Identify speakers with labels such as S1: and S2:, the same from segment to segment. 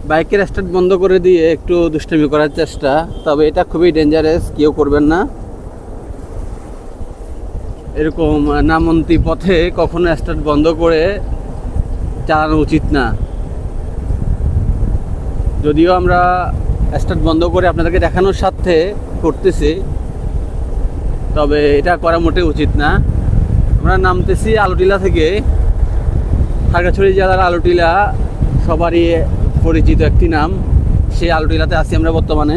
S1: বাইকের স্টার্ট বন্ধ করে দিয়ে একটু দুষ্টামি করার চেষ্টা, তবে এটা খুবই ডেঞ্জারাস, কেউ করবেন না। এরকম নামন্তি পথে কখনো স্টার্ট বন্ধ করে চালানো উচিত না। যদিও আমরা স্টার্ট বন্ধ করে আপনাদেরকে দেখানোর স্বার্থে করতেছি, তবে এটা করা মোটেই উচিত না। আমরা নামতেছি আলুটিলা থেকে। খাগড়াছড়ি জেলার আলুটিলা সবারই পরিচিত একটি নাম। সেই আলুটিলাতে আছি আমরা বর্তমানে।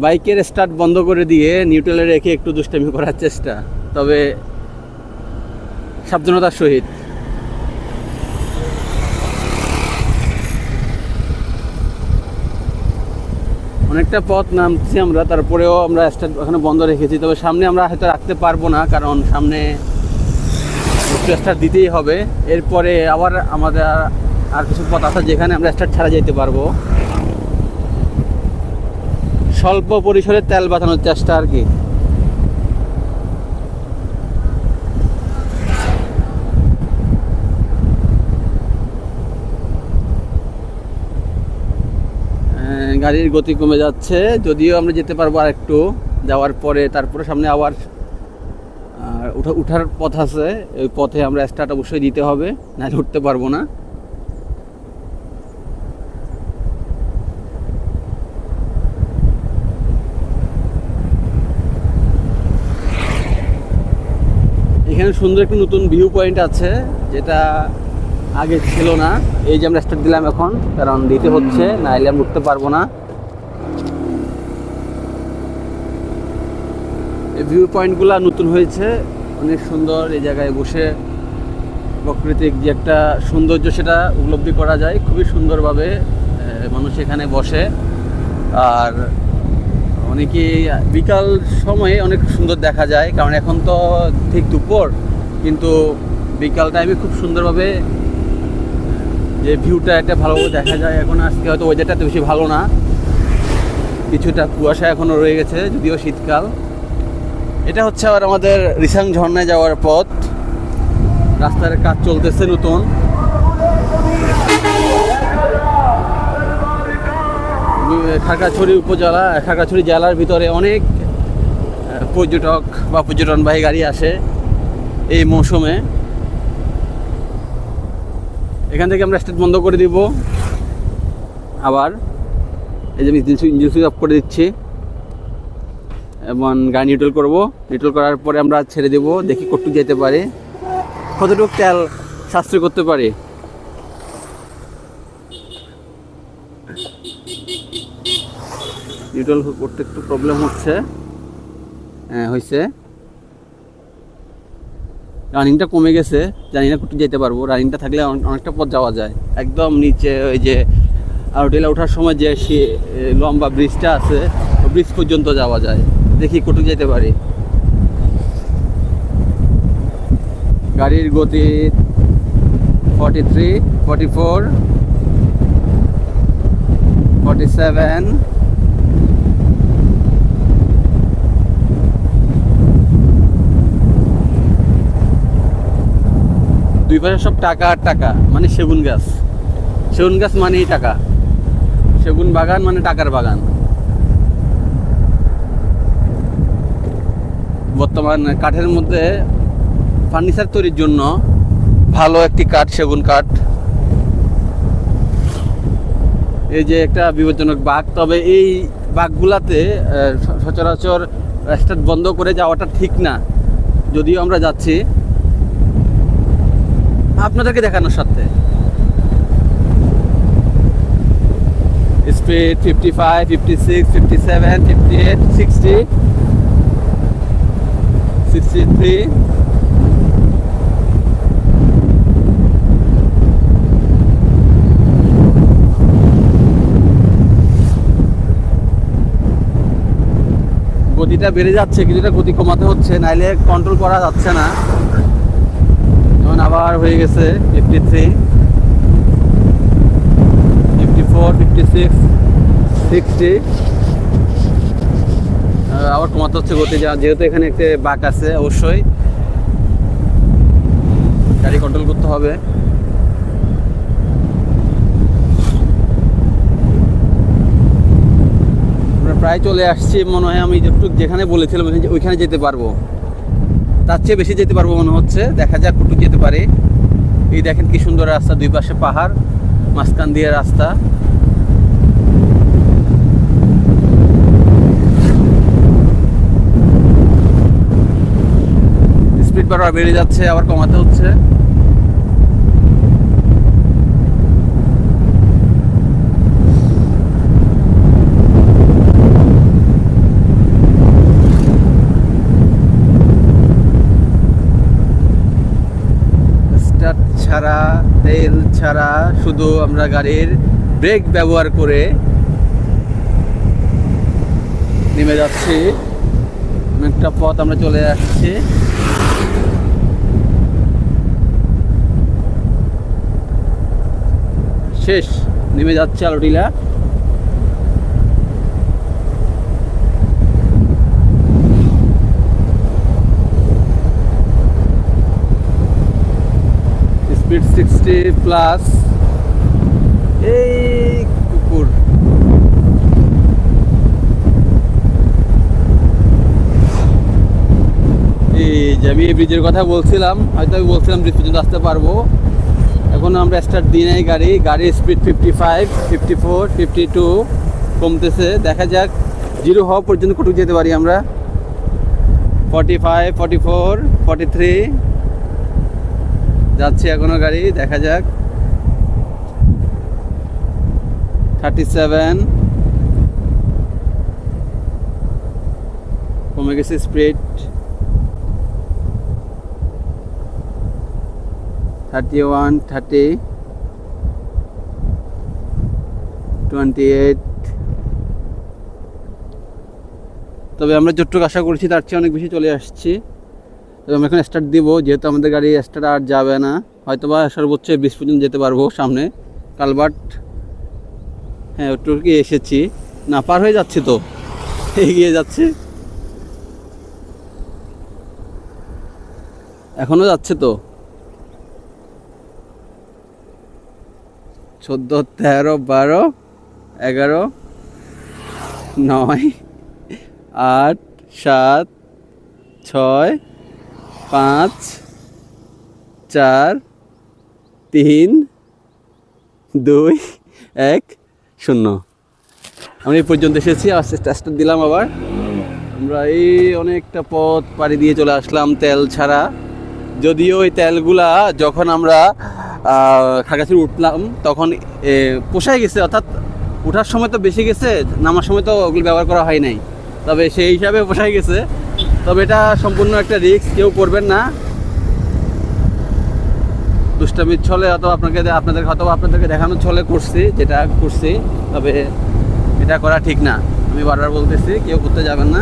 S1: বাইকের স্টার্ট বন্ধ করে দিয়ে নিউট্রালে রেখে একটু দুষ্টামি করার চেষ্টা, তবে সাবধানতার সহিত। অনেকটা পথ নামছি আমরা, তারপরেও আমরা স্টার্ট এখানে বন্ধ রেখেছি। তবে সামনে আমরা হয়তো রাখতে পারবো না, কারণ সামনে একটু স্টার্ট দিতেই হবে। এরপরে আবার আমাদের আর কিছু পথ আছে যেখানে আমরা স্টার্ট ছাড়া যেতে পারবো। স্বল্প পরিসরে তেল বাঁচানোর চেষ্টা আর কি। গাড়ির গতি কমে যাচ্ছে, যদিও আমরা যেতে পারবো আর একটু যাওয়ার পরে। তারপরে সামনে আবার উঠার পথ আছে, ওই পথে আমরা স্টার্ট অবশ্যই দিতে হবে, নাহলে উঠতে পারবো না। এখানে সুন্দর একটি নতুন ভিউ পয়েন্ট আছে, যেটা আগে ছিল না। এই যে আমরা স্টার্ট দিলাম এখন, কারণ দিতে হচ্ছে, নাহলে আমরা উঠতে পারবো না। এই ভিউ পয়েন্টগুলো নতুন হয়েছে, অনেক সুন্দর। এই জায়গায় বসে প্রাকৃতিক যে একটা সৌন্দর্য সেটা উপলব্ধি করা যায় খুবই সুন্দরভাবে। মানুষ এখানে বসে, আর অনেকেই বিকাল সময়ে অনেক সুন্দর দেখা যায়, কারণ এখন তো ঠিক দুপুর, কিন্তু বিকাল টাইমে খুব সুন্দরভাবে যে ভিউটা একটা ভালোভাবে দেখা যায়। এখন আজকে হয়তো ওয়েদারটা এত বেশি ভালো না, কিছুটা কুয়াশা এখনও রয়ে গেছে, যদিও শীতকাল। এটা হচ্ছে আবার আমাদের রিসাং ঝর্ণায় যাওয়ার পথ। রাস্তার কাজ চলতেছে নতুন। খাগড়াছড়ি উপজেলা, খাগড়াছড়ি জেলার ভিতরে অনেক পর্যটক বা পর্যটনবাহী গাড়ি আসে এই মৌসুমে। এখান থেকে আমরা স্টার্ট বন্ধ করে দিব। আবার এই যে ইঞ্জিন সুইচ অফ করে দিচ্ছি এবং গাড়ি নিউট্রাল করবো। নিউট্রাল করার পরে আমরা ছেড়ে দেবো, দেখি কতটুকু যেতে পারে, কতটুকু তেল সাশ্রয় করতে পারে। নিউট্রাল করতে একটু প্রবলেম হচ্ছে। হ্যাঁ হয়েছে, রানিংটা কমে গেছে, জানি না কতটুকু যেতে পারবো। রানিংটা থাকলে অনেকটা পথ যাওয়া যায়। একদম নিচে ওই যে আরোটেলা ওঠার সময় যে লম্বা ব্রিজটা আছে, ওই ব্রিজ পর্যন্ত যাওয়া যায়। দেখি কতটুকু যেতে পারি। গাড়ির গতি 43, 44, 47। দুই পাশে সব টাকা আর টাকা, মানে সেগুন গাছ। সেগুন গাছ মানেই টাকা, সেগুন বাগান মানে টাকার বাগান। বর্তমান কাঠের মধ্যে ফার্নিচার তৈরির জন্য ভালো একটি কাঠ সেগুন কাঠ। এই যে একটা বিপজ্জনক বাঘ, তবে এই বাঘগুলাতে সচরাচর স্টার্ট বন্ধ করে যাওয়াটা ঠিক না, যদিও আমরা যাচ্ছি আপনাদেরকে দেখানোর সাথে। স্পিড 55, 56, 57, 58, 60, 63। গতিটা বেড়ে যাচ্ছে, কিছুটা গতি কমাতে হচ্ছে, নাইলে কন্ট্রোল করা যাচ্ছে না। এখন আবার হয়ে গেছে 53, 54, 56, 60। আবার কমাতে হচ্ছে গতি, যেহেতু এখানে একটা বাঁক আছে, অবশ্যই গাড়ি কন্ট্রোল করতে হবে। প্রায় চলে আসছি মনে হয়। আমি যতটুকু যেখানে বলেছিলাম ওইখানে যেতে পারবো, তার চেয়ে বেশি যেতে পারবো মনে হচ্ছে। দেখা যাক কতটুকু যেতে পারি। এই দেখেন কি সুন্দর রাস্তা, দুই পাশে পাহাড়, মাঝখান দিয়ে রাস্তা। স্পিড বারবার বেড়ে যাচ্ছে, আবার কমাতে হচ্ছে। স্টার্ট ছাড়া, তেল ছাড়া, শুধু আমরা গাড়ির ব্রেক ব্যবহার করে নেমে যাচ্ছি। অনেকটা পথ আমরা চলে আসছি। শেষ, নেমে যাচ্ছে আলোটিলা। স্পিড 60+। এই কুকুর, এই যে আমি এই ব্রিজের কথা বলছিলাম, হয়তো আমি বলছিলাম ব্রিজ পর্যন্ত আসতে পারবো। এখন আমরা স্টার্ট দিই নাই গাড়ির স্পিড 55, 54, 52 কমতেছে। দেখা যাক জিরো হওয়া পর্যন্ত কতটুকু যেতে পারি আমরা। 45, 44, 43 যাচ্ছে এখনো গাড়ি। দেখা যাক 37 কমে গেছে স্পিড। 31, 30, 28। তবে আমরা যতটুকু আশা করছি তার চেয়ে অনেক বেশি চলে আসছি। তবে আমরা এখন স্টার্ট দিব, যেহেতু আমাদের গাড়ি স্টার্ট আর যাবে না। হয়তো বা সর্বোচ্চ 20 পর্যন্ত যেতে পারবো। সামনে কালভার্ট, হ্যাঁ ওটুকু এসেছি, না পার হয়ে যাচ্ছি তো, এগিয়ে যাচ্ছে, এখনো যাচ্ছে তো। 14, 13, 12, 11, 9, 8, 7, 6, 5, 4, 3, 2, 1, 0। আমরা এই পর্যন্ত এসেছি। স্টার্ট দিলাম আবার। আমরা এই অনেকটা পথ পাড়ি দিয়ে চলে আসলাম তেল ছাড়া। যদিও এই তেলগুলা যখন আমরা খাগড়াছড়ি উঠলাম তখন পোষায় গেছে, অর্থাৎ ওঠার সময় তো বেশি গেছে, নামার সময় তো ওগুলো ব্যবহার করা হয় নাই। তবে সেই হিসাবে পোষায় গেছে। তবে এটা সম্পূর্ণ একটা রিস্ক, কেউ করবেন না। দুষ্টামির ছলে অথবা আপনাদেরকে দেখানোর ছলে করছি যেটা করছি, তবে এটা করা ঠিক না। আমি বারবার বলতেছি, কেউ করতে যাবেন না।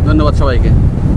S1: ধন্যবাদ সবাইকে।